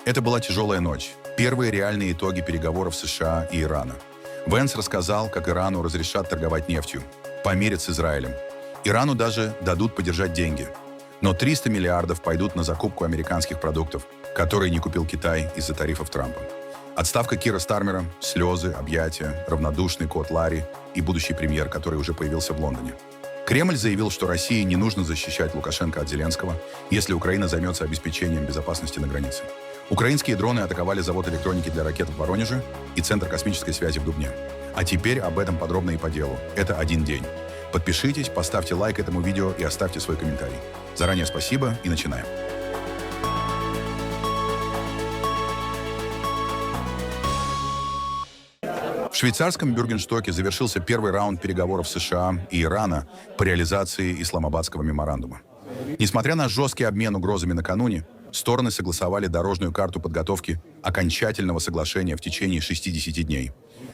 Это была тяжелая ночь. Первые реальные итоги переговоров США и Ирана. Венс рассказал, как Ирану разрешат торговать нефтью, помирят с Израилем. Ирану даже дадут подержать деньги. Но 300 миллиардов пойдут на закупку американских продуктов, которые не купил Китай из-за тарифов Трампа. Отставка Кира Стармера, слезы, объятия, равнодушный кот Ларри и будущий премьер, который уже появился в Лондоне. Кремль заявил, что России не нужно защищать Лукашенко от Зеленского, если Украина займется обеспечением безопасности на границе. Украинские дроны атаковали завод электроники для ракет в Воронеже и Центр космической связи в Дубне. А теперь об этом подробно и по делу. Это один день. Подпишитесь, поставьте лайк этому видео и оставьте свой комментарий. Заранее спасибо и начинаем. В швейцарском Бюргенстоке завершился первый раунд переговоров США и Ирана по реализации Исламабадского меморандума. Несмотря на жесткий обмен угрозами накануне, стороны согласовали дорожную карту подготовки окончательного соглашения в течение 60 дней.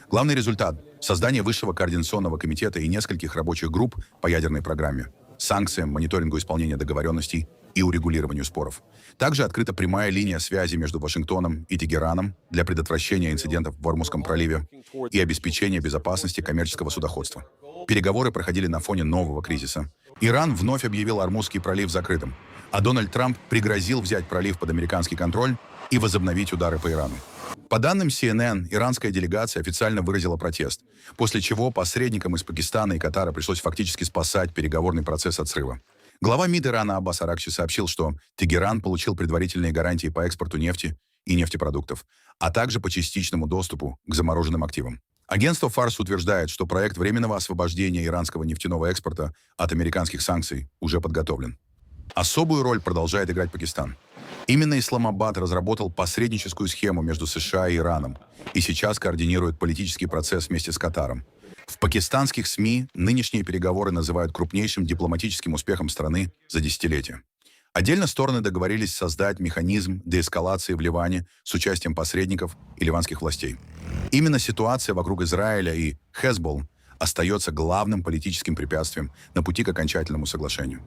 Главный результат – создание Высшего координационного комитета и нескольких рабочих групп по ядерной программе, санкциям, мониторингу исполнения договоренностей и урегулированию споров. Также открыта прямая линия связи между Вашингтоном и Тегераном для предотвращения инцидентов в Ормузском проливе и обеспечения безопасности коммерческого судоходства. Переговоры проходили на фоне нового кризиса. Иран вновь объявил Ормузский пролив закрытым, а Дональд Трамп пригрозил взять пролив под американский контроль и возобновить удары по Ирану. По данным CNN, иранская делегация официально выразила протест, после чего посредникам из Пакистана и Катара пришлось фактически спасать переговорный процесс от срыва. Глава МИД Ирана Аббас Аракчи сообщил, что Тегеран получил предварительные гарантии по экспорту нефти и нефтепродуктов, а также по частичному доступу к замороженным активам. Агентство Фарс утверждает, что проект временного освобождения иранского нефтяного экспорта от американских санкций уже подготовлен. Особую роль продолжает играть Пакистан. Именно Исламабад разработал посредническую схему между США и Ираном и сейчас координирует политический процесс вместе с Катаром. В пакистанских СМИ нынешние переговоры называют крупнейшим дипломатическим успехом страны за десятилетия. Отдельно стороны договорились создать механизм деэскалации в Ливане с участием посредников и ливанских властей. Именно ситуация вокруг Израиля и Хезболл остается главным политическим препятствием на пути к окончательному соглашению.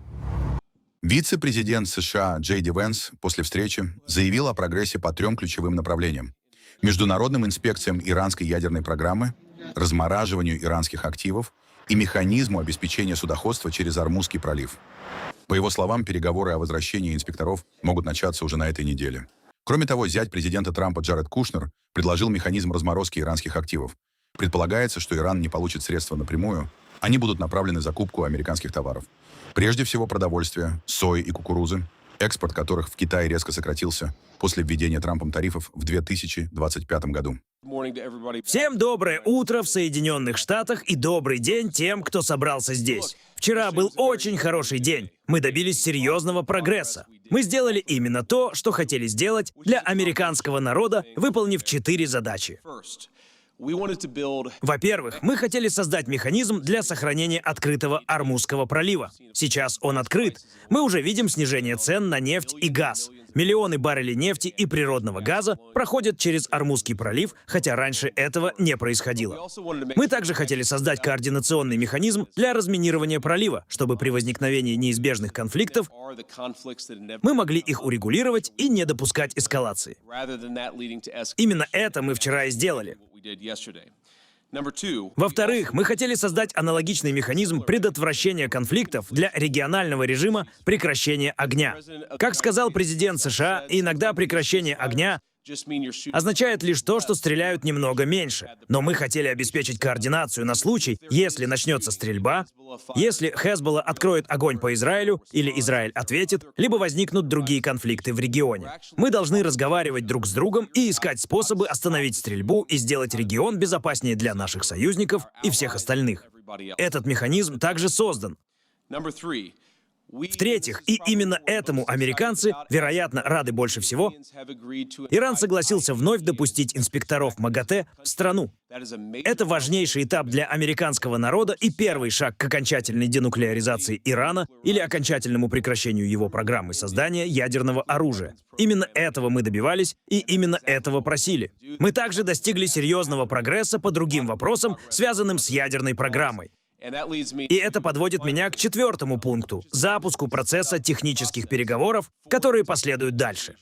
Вице-президент США Джей Ди Венс после встречи заявил о прогрессе по 3 ключевым направлениям: международным инспекциям иранской ядерной программы, размораживанию иранских активов и механизму обеспечения судоходства через Ормузский пролив. По его словам, переговоры о возвращении инспекторов могут начаться уже на этой неделе. Кроме того, зять президента Трампа Джаред Кушнер предложил механизм разморозки иранских активов. Предполагается, что Иран не получит средства напрямую, они будут направлены на закупку американских товаров. Прежде всего продовольствия, сои и кукурузы, экспорт которых в Китае резко сократился после введения Трампом тарифов в 2025 году. Всем доброе утро в Соединенных Штатах и добрый день тем, кто собрался здесь. Вчера был очень хороший день. Мы добились серьезного прогресса. Мы сделали именно то, что хотели сделать для американского народа, выполнив 4 задачи. Во-первых, мы хотели создать механизм для сохранения открытого Ормузского пролива. Сейчас он открыт. Мы уже видим снижение цен на нефть и газ. Миллионы баррелей нефти и природного газа проходят через Ормузский пролив, хотя раньше этого не происходило. Мы также хотели создать координационный механизм для разминирования пролива, чтобы при возникновении неизбежных конфликтов мы могли их урегулировать и не допускать эскалации. Именно это мы вчера и сделали. Во-вторых, мы хотели создать аналогичный механизм предотвращения конфликтов для регионального режима прекращения огня. Как сказал президент США, иногда прекращение огня означает лишь то, что стреляют немного меньше. Но мы хотели обеспечить координацию на случай, если начнется стрельба, если Хезболла откроет огонь по Израилю, или Израиль ответит, либо возникнут другие конфликты в регионе. Мы должны разговаривать друг с другом и искать способы остановить стрельбу и сделать регион безопаснее для наших союзников и всех остальных. Этот механизм также создан. В-третьих, и именно этому американцы, вероятно, рады больше всего, Иран согласился вновь допустить инспекторов МАГАТЭ в страну. Это важнейший этап для американского народа и первый шаг к окончательной денуклеаризации Ирана или окончательному прекращению его программы создания ядерного оружия. Именно этого мы добивались и именно этого просили. Мы также достигли серьезного прогресса по другим вопросам, связанным с ядерной программой. И это подводит меня к 4-му пункту — запуску процесса технических переговоров, которые последуют дальше.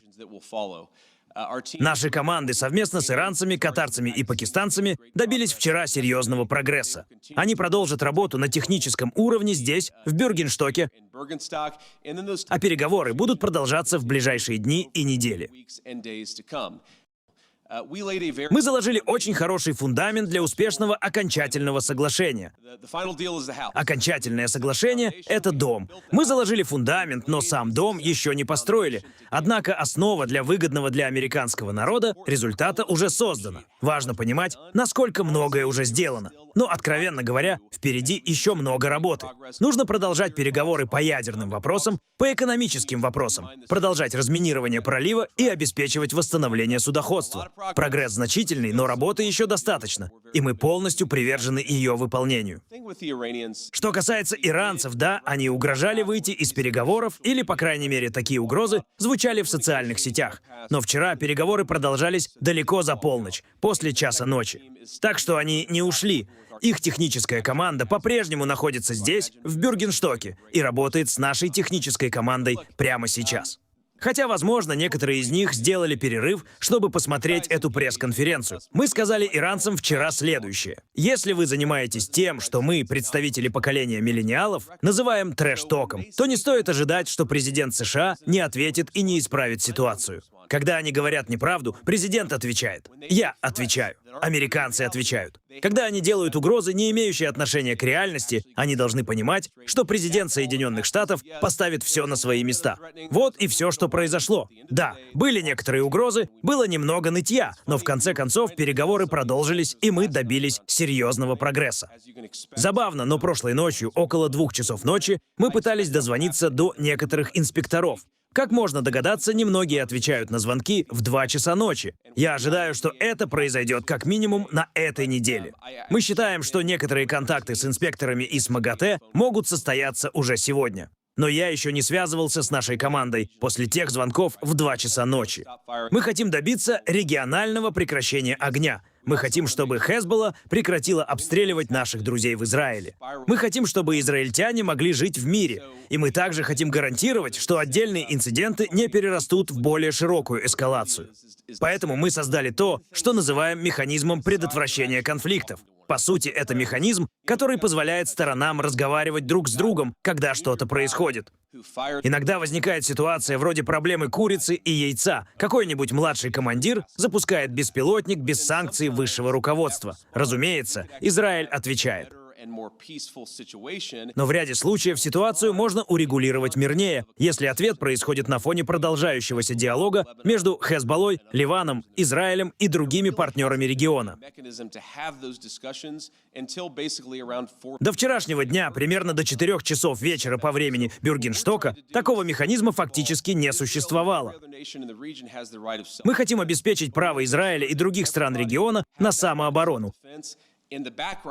Наши команды совместно с иранцами, катарцами и пакистанцами добились вчера серьезного прогресса. Они продолжат работу на техническом уровне здесь, в Бюргенстоке, а переговоры будут продолжаться в ближайшие дни и недели. Мы заложили очень хороший фундамент для успешного окончательного соглашения. Окончательное соглашение — это дом. Мы заложили фундамент, но сам дом еще не построили. Однако основа для выгодного для американского народа результата уже создана. Важно понимать, насколько многое уже сделано. Но, откровенно говоря, впереди еще много работы. Нужно продолжать переговоры по ядерным вопросам, по экономическим вопросам, продолжать разминирование пролива и обеспечивать восстановление судоходства. Прогресс значительный, но работы еще достаточно, и мы полностью привержены ее выполнению. Что касается иранцев, да, они угрожали выйти из переговоров, или, по крайней мере, такие угрозы звучали в социальных сетях. Но вчера переговоры продолжались далеко за полночь, после часа ночи. Так что они не ушли. Их техническая команда по-прежнему находится здесь, в Бюргенстоке, и работает с нашей технической командой прямо сейчас. Хотя, возможно, некоторые из них сделали перерыв, чтобы посмотреть эту пресс-конференцию. Мы сказали иранцам вчера следующее. Если вы занимаетесь тем, что мы, представители поколения миллениалов, называем трэш-током, то не стоит ожидать, что президент США не ответит и не исправит ситуацию. Когда они говорят неправду, президент отвечает. Я отвечаю. Американцы отвечают. Когда они делают угрозы, не имеющие отношения к реальности, они должны понимать, что президент Соединенных Штатов поставит все на свои места. Вот и все, что произошло. Да, были некоторые угрозы, было немного нытья, но в конце концов переговоры продолжились, и мы добились серьезного прогресса. Забавно, но прошлой ночью, около 2 часов ночи, мы пытались дозвониться до некоторых инспекторов. Как можно догадаться, немногие отвечают на звонки в 2 часа ночи. Я ожидаю, что это произойдет как минимум на этой неделе. Мы считаем, что некоторые контакты с инспекторами из МАГАТЭ могут состояться уже сегодня. Но я еще не связывался с нашей командой после тех звонков в 2 часа ночи. Мы хотим добиться регионального прекращения огня. Мы хотим, чтобы Хезболла прекратила обстреливать наших друзей в Израиле. Мы хотим, чтобы израильтяне могли жить в мире. И мы также хотим гарантировать, что отдельные инциденты не перерастут в более широкую эскалацию. Поэтому мы создали то, что называем механизмом предотвращения конфликтов. По сути, это механизм, который позволяет сторонам разговаривать друг с другом, когда что-то происходит. Иногда возникает ситуация вроде проблемы курицы и яйца. Какой-нибудь младший командир запускает беспилотник без санкций высшего руководства. Разумеется, Израиль отвечает. Но в ряде случаев ситуацию можно урегулировать мирнее, если ответ происходит на фоне продолжающегося диалога между Хезболлой, Ливаном, Израилем и другими партнерами региона. До вчерашнего дня, примерно до 4 часов вечера по времени Бюргенстока, такого механизма фактически не существовало. Мы хотим обеспечить право Израиля и других стран региона на самооборону,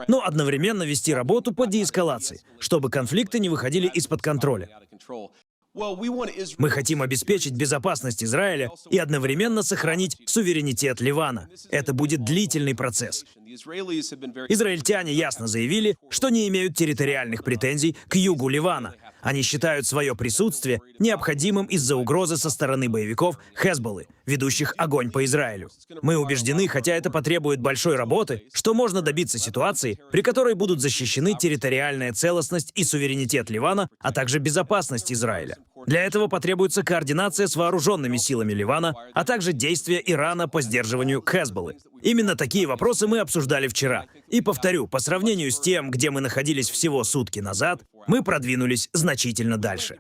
но одновременно вести работу по деэскалации, чтобы конфликты не выходили из-под контроля. Мы хотим обеспечить безопасность Израиля и одновременно сохранить суверенитет Ливана. Это будет длительный процесс. Израильтяне ясно заявили, что не имеют территориальных претензий к югу Ливана. Они считают свое присутствие необходимым из-за угрозы со стороны боевиков Хезболлы, ведущих огонь по Израилю. Мы убеждены, хотя это потребует большой работы, что можно добиться ситуации, при которой будут защищены территориальная целостность и суверенитет Ливана, а также безопасность Израиля. Для этого потребуется координация с вооруженными силами Ливана, а также действия Ирана по сдерживанию Хезболлы. Именно такие вопросы мы обсуждали вчера. И повторю, по сравнению с тем, где мы находились всего сутки назад, мы продвинулись значительно дальше.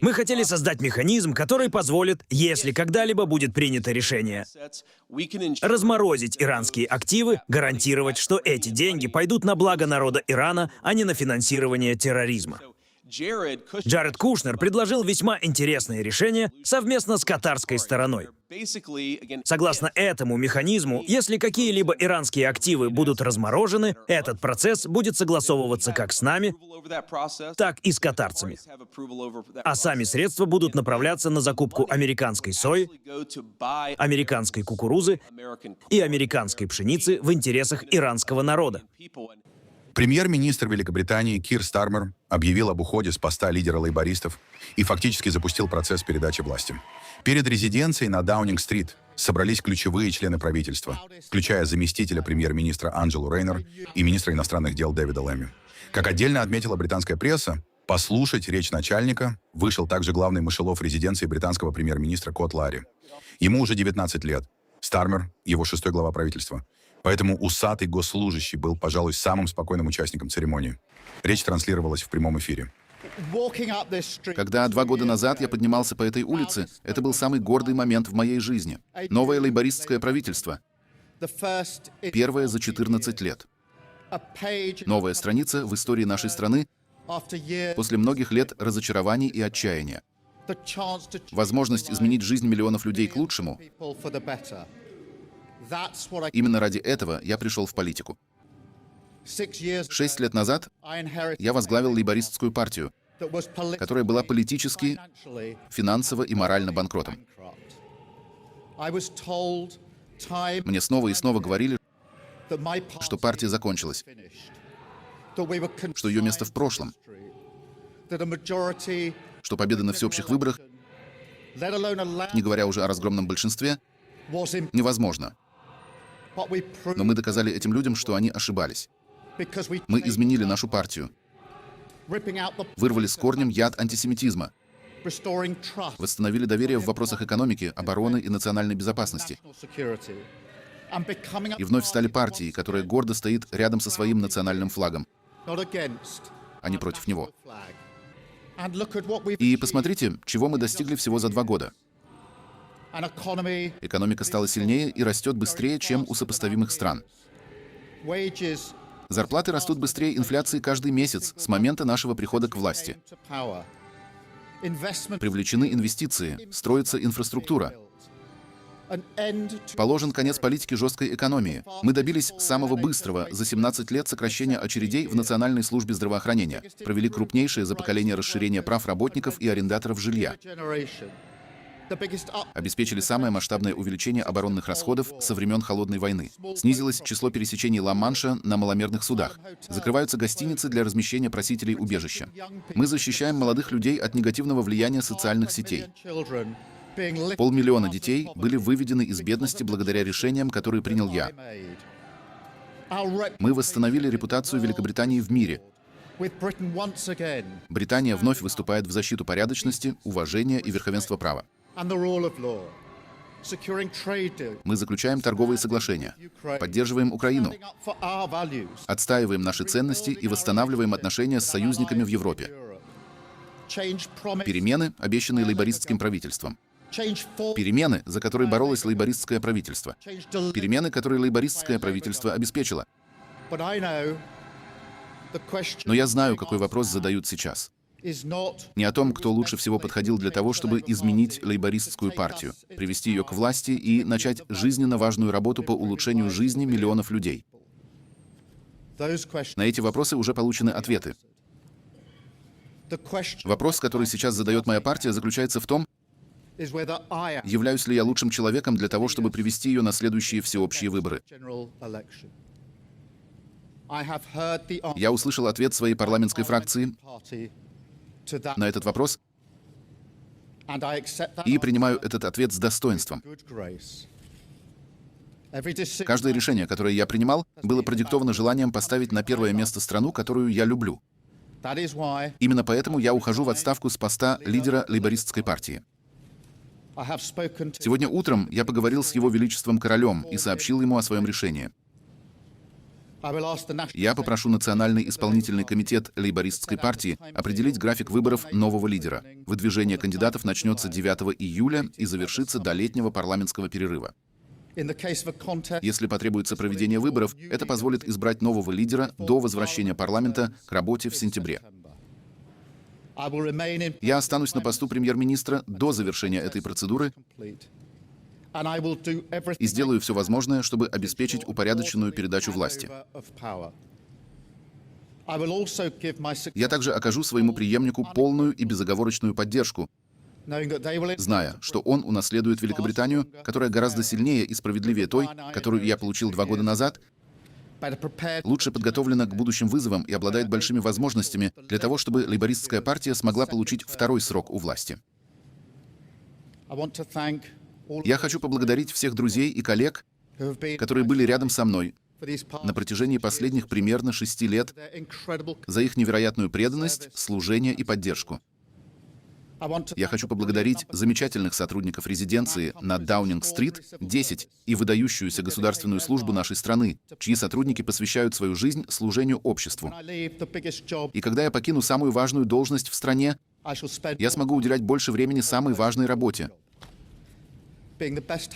Мы хотели создать механизм, который позволит, если когда-либо будет принято решение разморозить иранские активы, гарантировать, что эти деньги пойдут на благо народа Ирана, а не на финансирование терроризма. Джаред Кушнер предложил весьма интересное решение совместно с катарской стороной. Согласно этому механизму, если какие-либо иранские активы будут разморожены, этот процесс будет согласовываться как с нами, так и с катарцами. А сами средства будут направляться на закупку американской сои, американской кукурузы и американской пшеницы в интересах иранского народа. Премьер-министр Великобритании Кир Стармер объявил об уходе с поста лидера лейбористов и фактически запустил процесс передачи власти. Перед резиденцией на Даунинг-стрит собрались ключевые члены правительства, включая заместителя премьер-министра Анджелу Рейнер и министра иностранных дел Дэвида Лэмми. Как отдельно отметила британская пресса, послушать речь начальника вышел также главный мышелов резиденции британского премьер-министра Кот Ларри. Ему уже 19 лет. Стармер — его 6-й глава правительства. Поэтому усатый госслужащий был, пожалуй, самым спокойным участником церемонии. Речь транслировалась в прямом эфире. Когда 2 года назад я поднимался по этой улице, это был самый гордый момент в моей жизни. Новое лейбористское правительство. Первое за 14 лет. Новая страница в истории нашей страны после многих лет разочарований и отчаяния. Возможность изменить жизнь миллионов людей к лучшему. Именно ради этого я пришел в политику. 6 лет назад я возглавил лейбористскую партию, которая была политически, финансово и морально банкротом. Мне снова и снова говорили, что партия закончилась, что ее место в прошлом, что победа на всеобщих выборах, не говоря уже о разгромном большинстве, невозможно. Но мы доказали этим людям, что они ошибались. Мы изменили нашу партию, вырвали с корнем яд антисемитизма, восстановили доверие в вопросах экономики, обороны и национальной безопасности. И вновь стали партией, которая гордо стоит рядом со своим национальным флагом, а не против него. И посмотрите, чего мы достигли всего за 2 года. Экономика стала сильнее и растет быстрее, чем у сопоставимых стран. Зарплаты растут быстрее инфляции каждый месяц с момента нашего прихода к власти. Привлечены инвестиции, строится инфраструктура. Положен конец политике жесткой экономии. Мы добились самого быстрого за 17 лет сокращения очередей в Национальной службе здравоохранения, провели крупнейшее за поколение расширение прав работников и арендаторов жилья, обеспечили самое масштабное увеличение оборонных расходов со времен Холодной войны. Снизилось число пересечений Ла-Манша на маломерных судах. Закрываются гостиницы для размещения просителей убежища. Мы защищаем молодых людей от негативного влияния социальных сетей. 500 000 детей были выведены из бедности благодаря решениям, которые принял я. Мы восстановили репутацию Великобритании в мире. Британия вновь выступает в защиту порядочности, уважения и верховенства права. Мы заключаем торговые соглашения, поддерживаем Украину, отстаиваем наши ценности и восстанавливаем отношения с союзниками в Европе. Перемены, обещанные лейбористским правительством. Перемены, за которые боролось лейбористское правительство. Перемены, которые лейбористское правительство обеспечило. Но я знаю, какой вопрос задают сейчас. Не о том, кто лучше всего подходил для того, чтобы изменить лейбористскую партию, привести ее к власти и начать жизненно важную работу по улучшению жизни миллионов людей. На эти вопросы уже получены ответы. Вопрос, который сейчас задает моя партия, заключается в том, являюсь ли я лучшим человеком для того, чтобы привести ее на следующие всеобщие выборы. Я услышал ответ своей парламентской фракции на этот вопрос и принимаю этот ответ с достоинством. Каждое решение, которое я принимал, было продиктовано желанием поставить на первое место страну, которую я люблю. Именно поэтому я ухожу в отставку с поста лидера лейбористской партии. Сегодня утром я поговорил с Его Величеством Королем и сообщил ему о своем решении. Я попрошу Национальный исполнительный комитет лейбористской партии определить график выборов нового лидера. Выдвижение кандидатов начнется 9 июля и завершится до летнего парламентского перерыва. Если потребуется проведение выборов, это позволит избрать нового лидера до возвращения парламента к работе в сентябре. Я останусь на посту премьер-министра до завершения этой процедуры и сделаю все возможное, чтобы обеспечить упорядоченную передачу власти. Я также окажу своему преемнику полную и безоговорочную поддержку, зная, что он унаследует Великобританию, которая гораздо сильнее и справедливее той, которую я получил 2 года назад, лучше подготовлена к будущим вызовам и обладает большими возможностями для того, чтобы лейбористская партия смогла получить второй срок у власти. Я хочу поблагодарить всех друзей и коллег, которые были рядом со мной на протяжении последних примерно 6 лет, за их невероятную преданность, служение и поддержку. Я хочу поблагодарить замечательных сотрудников резиденции на Даунинг-стрит, 10 и выдающуюся государственную службу нашей страны, чьи сотрудники посвящают свою жизнь служению обществу. И когда я покину самую важную должность в стране, я смогу уделять больше времени самой важной работе.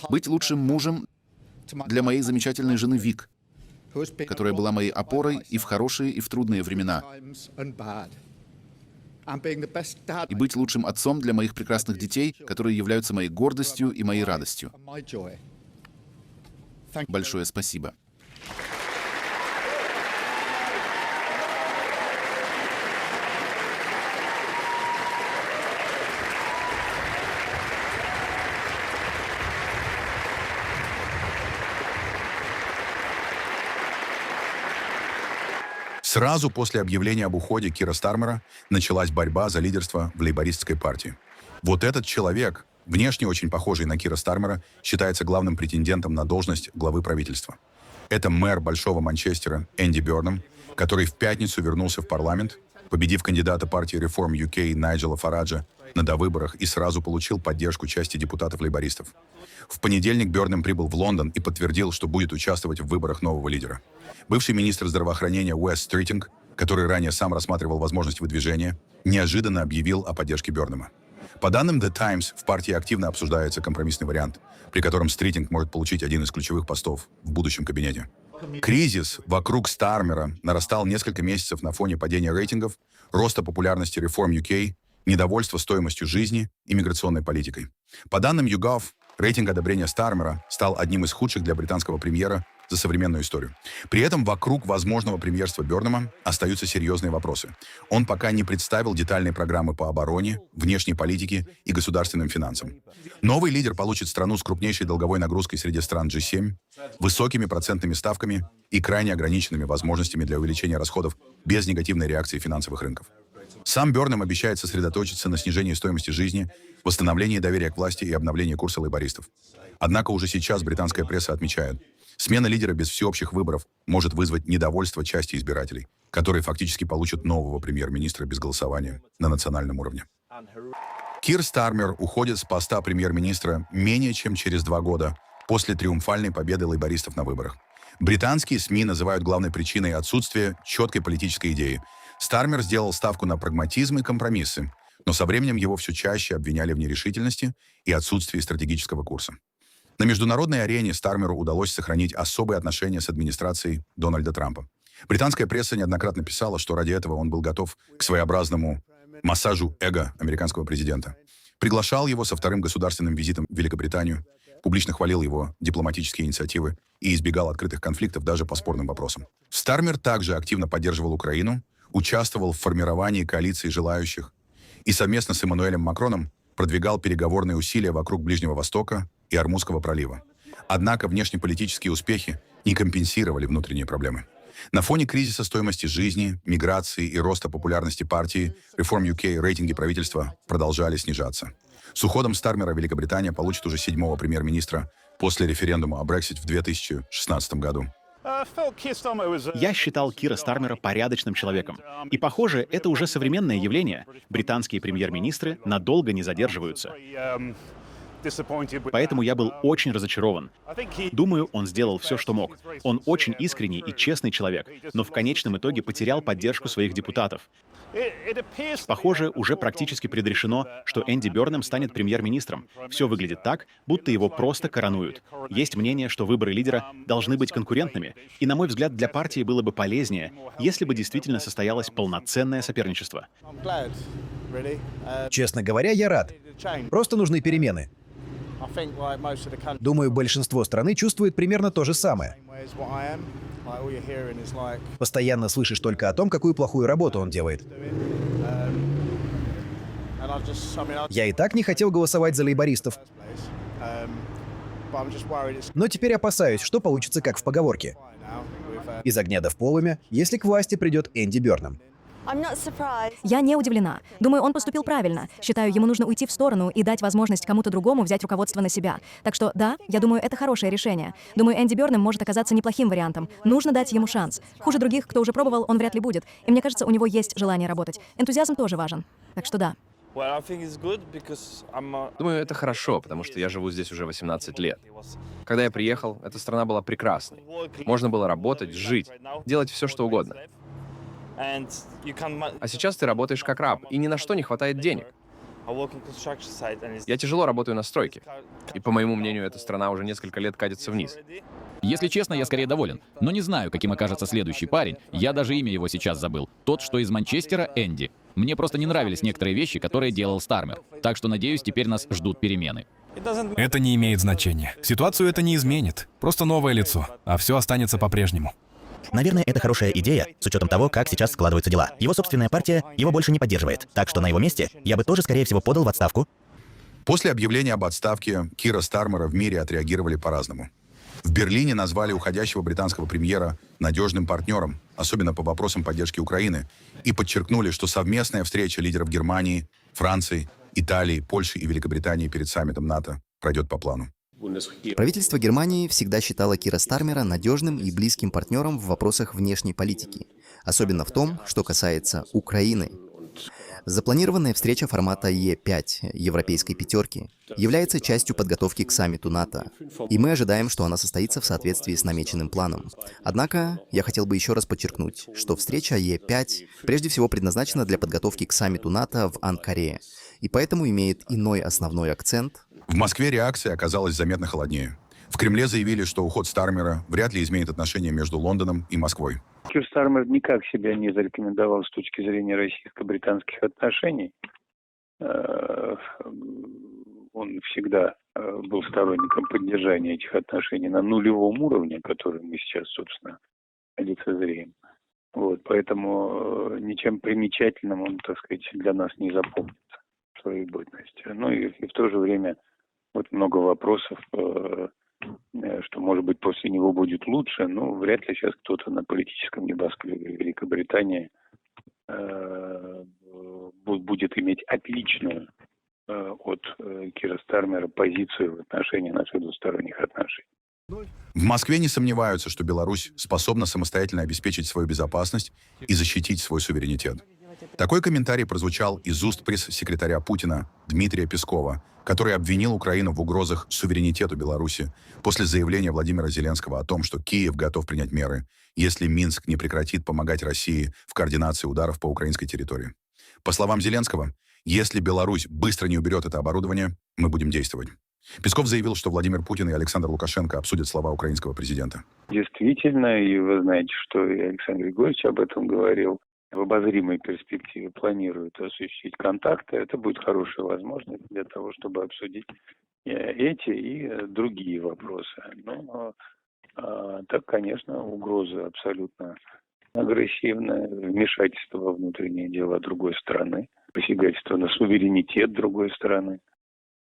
Быть лучшим мужем для моей замечательной жены Вик, которая была моей опорой и в хорошие, и в трудные времена. И быть лучшим отцом для моих прекрасных детей, которые являются моей гордостью и моей радостью. Большое спасибо. Сразу после объявления об уходе Кира Стармера началась борьба за лидерство в лейбористской партии. Вот этот человек, внешне очень похожий на Кира Стармера, считается главным претендентом на должность главы правительства. Это мэр Большого Манчестера Энди Бёрнам, который в пятницу вернулся в парламент, победив кандидата партии Reform UK Найджела Фараджа на довыборах и сразу получил поддержку части депутатов-лейбористов. В понедельник Бёрнам прибыл в Лондон и подтвердил, что будет участвовать в выборах нового лидера. Бывший министр здравоохранения Уэс Стритинг, который ранее сам рассматривал возможность выдвижения, неожиданно объявил о поддержке Бёрнама. По данным The Times, в партии активно обсуждается компромиссный вариант, при котором Стритинг может получить один из ключевых постов в будущем кабинете. Кризис вокруг Стармера нарастал несколько месяцев на фоне падения рейтингов, роста популярности Reform UK, недовольства стоимостью жизни и миграционной политикой. По данным YouGov, рейтинг одобрения Стармера стал одним из худших для британского премьера за современную историю. При этом вокруг возможного премьерства Бёрнама остаются серьезные вопросы. Он пока не представил детальные программы по обороне, внешней политике и государственным финансам. Новый лидер получит страну с крупнейшей долговой нагрузкой среди стран G7, высокими процентными ставками и крайне ограниченными возможностями для увеличения расходов без негативной реакции финансовых рынков. Сам Бёрнам обещает сосредоточиться на снижении стоимости жизни, восстановлении доверия к власти и обновлении курса лейбористов. Однако уже сейчас британская пресса отмечает, смена лидера без всеобщих выборов может вызвать недовольство части избирателей, которые фактически получат нового премьер-министра без голосования на национальном уровне. Кир Стармер уходит с поста премьер-министра менее чем через 2 года после триумфальной победы лейбористов на выборах. Британские СМИ называют главной причиной отсутствия четкой политической идеи. Стармер сделал ставку на прагматизм и компромиссы, но со временем его все чаще обвиняли в нерешительности и отсутствии стратегического курса. На международной арене Стармеру удалось сохранить особые отношения с администрацией Дональда Трампа. Британская пресса неоднократно писала, что ради этого он был готов к своеобразному массажу эго американского президента. Приглашал его со вторым государственным визитом в Великобританию, публично хвалил его дипломатические инициативы и избегал открытых конфликтов даже по спорным вопросам. Стармер также активно поддерживал Украину, участвовал в формировании коалиции желающих и совместно с Эммануэлем Макроном продвигал переговорные усилия вокруг Ближнего Востока и Ормузского пролива. Однако внешнеполитические успехи не компенсировали внутренние проблемы. На фоне кризиса стоимости жизни, миграции и роста популярности партии Reform UK рейтинги правительства продолжали снижаться. С уходом Стармера Великобритания получит уже 7-го премьер-министра после референдума о Brexit в 2016 году. Я считал Кира Стармера порядочным человеком. И, похоже, это уже современное явление. Британские премьер-министры надолго не задерживаются. Поэтому я был очень разочарован. Думаю, он сделал все, что мог. Он очень искренний и честный человек, но в конечном итоге потерял поддержку своих депутатов. Похоже, уже практически предрешено, что Энди Бёрнам станет премьер-министром. Все выглядит так, будто его просто коронуют. Есть мнение, что выборы лидера должны быть конкурентными, и, на мой взгляд, для партии было бы полезнее, если бы действительно состоялось полноценное соперничество. Честно говоря, я рад. Просто нужны перемены. Думаю, большинство страны чувствует примерно то же самое. Постоянно слышишь только о том, какую плохую работу он делает. Я и так не хотел голосовать за лейбористов. Но теперь опасаюсь, что получится как в поговорке. Из огня до в полымя, если к власти придет Энди Бёрнам. Я не удивлена. Думаю, он поступил правильно. Считаю, ему нужно уйти в сторону и дать возможность кому-то другому взять руководство на себя. Так что, да, я думаю, это хорошее решение. Думаю, Энди Бёрнам может оказаться неплохим вариантом. Нужно дать ему шанс. Хуже других, кто уже пробовал, он вряд ли будет. И мне кажется, у него есть желание работать. Энтузиазм тоже важен. Так что да. Думаю, это хорошо, потому что я живу здесь уже 18 лет. Когда я приехал, эта страна была прекрасной. Можно было работать, жить, делать все, что угодно. А сейчас ты работаешь как раб, и ни на что не хватает денег. Я тяжело работаю на стройке. И, по моему мнению, эта страна уже несколько лет катится вниз. Если честно, я скорее доволен. Но не знаю, каким окажется следующий парень. Я даже имя его сейчас забыл. Тот, что из Манчестера, Энди. Мне просто не нравились некоторые вещи, которые делал Стармер. Так что, надеюсь, теперь нас ждут перемены. Это не имеет значения. Ситуацию это не изменит. Просто новое лицо, а все останется по-прежнему. Наверное, это хорошая идея, с учетом того, как сейчас складываются дела. Его собственная партия его больше не поддерживает. Так что на его месте я бы тоже, скорее всего, подал в отставку. После объявления об отставке Кира Стармера в мире отреагировали по-разному. В Берлине назвали уходящего британского премьера надежным партнером, особенно по вопросам поддержки Украины, и подчеркнули, что совместная встреча лидеров Германии, Франции, Италии, Польши и Великобритании перед саммитом НАТО пройдет по плану. Правительство Германии всегда считало Кира Стармера надежным и близким партнером в вопросах внешней политики, особенно в том, что касается Украины. Запланированная встреча формата Е5, Европейской пятерки, является частью подготовки к саммиту НАТО, и мы ожидаем, что она состоится в соответствии с намеченным планом. Однако, я хотел бы еще раз подчеркнуть, что встреча Е5 прежде всего предназначена для подготовки к саммиту НАТО в Анкаре, и поэтому имеет иной основной акцент. В Москве реакция оказалась заметно холоднее. В Кремле заявили, что уход Стармера вряд ли изменит отношения между Лондоном и Москвой. Кир Стармер никак себя не зарекомендовал с точки зрения российско-британских отношений. Он всегда был сторонником поддержания этих отношений на нулевом уровне, который мы сейчас, собственно, лицезреем. Поэтому ничем примечательным он, так сказать, для нас не запомнится в своей бытности. Ну и в то же время много вопросов, что, может быть, после него будет лучше, но вряд ли сейчас кто-то на политическом небоскребе Великобритании будет иметь отличную от Кира Стармера позицию в отношении наших двусторонних отношений. В Москве не сомневаются, что Беларусь способна самостоятельно обеспечить свою безопасность и защитить свой суверенитет. Такой комментарий прозвучал из уст пресс-секретаря Путина Дмитрия Пескова, который обвинил Украину в угрозах суверенитету Беларуси после заявления Владимира Зеленского о том, что Киев готов принять меры, если Минск не прекратит помогать России в координации ударов по украинской территории. По словам Зеленского, если Беларусь быстро не уберет это оборудование, мы будем действовать. Песков заявил, что Владимир Путин и Александр Лукашенко обсудят слова украинского президента. Действительно, и вы знаете, что и Александр Григорьевич об этом говорил, в обозримой перспективе планируют осуществить контакты. Это будет хорошая возможность для того, чтобы обсудить эти и другие вопросы. Но так, конечно, угроза абсолютно агрессивная, вмешательство во внутренние дела другой страны, посягательство на суверенитет другой страны.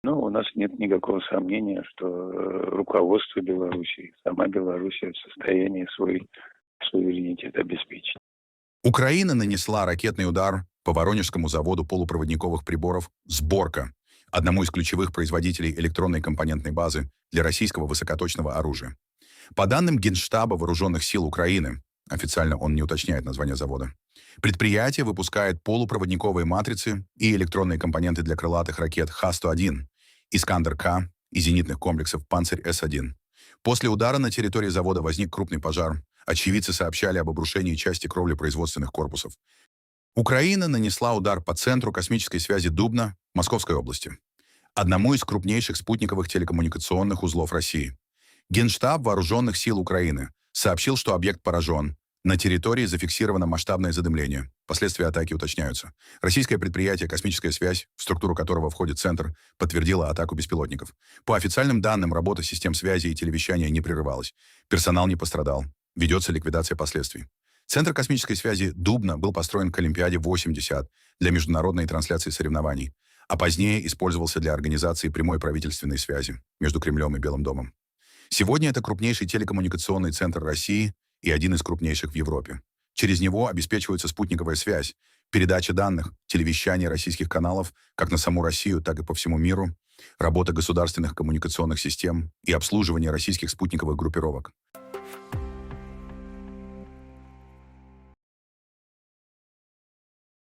Но у нас нет никакого сомнения, что руководство Беларуси, сама Белоруссия в состоянии свой суверенитет обеспечить. Украина нанесла ракетный удар по Воронежскому заводу полупроводниковых приборов «Сборка», одному из ключевых производителей электронной компонентной базы для российского высокоточного оружия. По данным Генштаба Вооруженных сил Украины, официально он не уточняет название завода, предприятие выпускает полупроводниковые матрицы и электронные компоненты для крылатых ракет Х-101, Искандер-К и зенитных комплексов Панцирь-С-1. После удара на территории завода возник крупный пожар. Очевидцы сообщали об обрушении части кровли производственных корпусов. Украина нанесла удар по центру космической связи Дубна Московской области, одному из крупнейших спутниковых телекоммуникационных узлов России. Генштаб Вооруженных сил Украины сообщил, что объект поражен. На территории зафиксировано масштабное задымление. Последствия атаки уточняются. Российское предприятие «Космическая связь», в структуру которого входит центр, подтвердило атаку беспилотников. По официальным данным, работа систем связи и телевещания не прерывалась. Персонал не пострадал. Ведется ликвидация последствий. Центр космической связи Дубна был построен к Олимпиаде 80 для международной трансляции соревнований, а позднее использовался для организации прямой правительственной связи между Кремлем и Белым домом. Сегодня это крупнейший телекоммуникационный центр России и один из крупнейших в Европе. Через него обеспечивается спутниковая связь, передача данных, телевещание российских каналов как на саму Россию, так и по всему миру, работа государственных коммуникационных систем и обслуживание российских спутниковых группировок.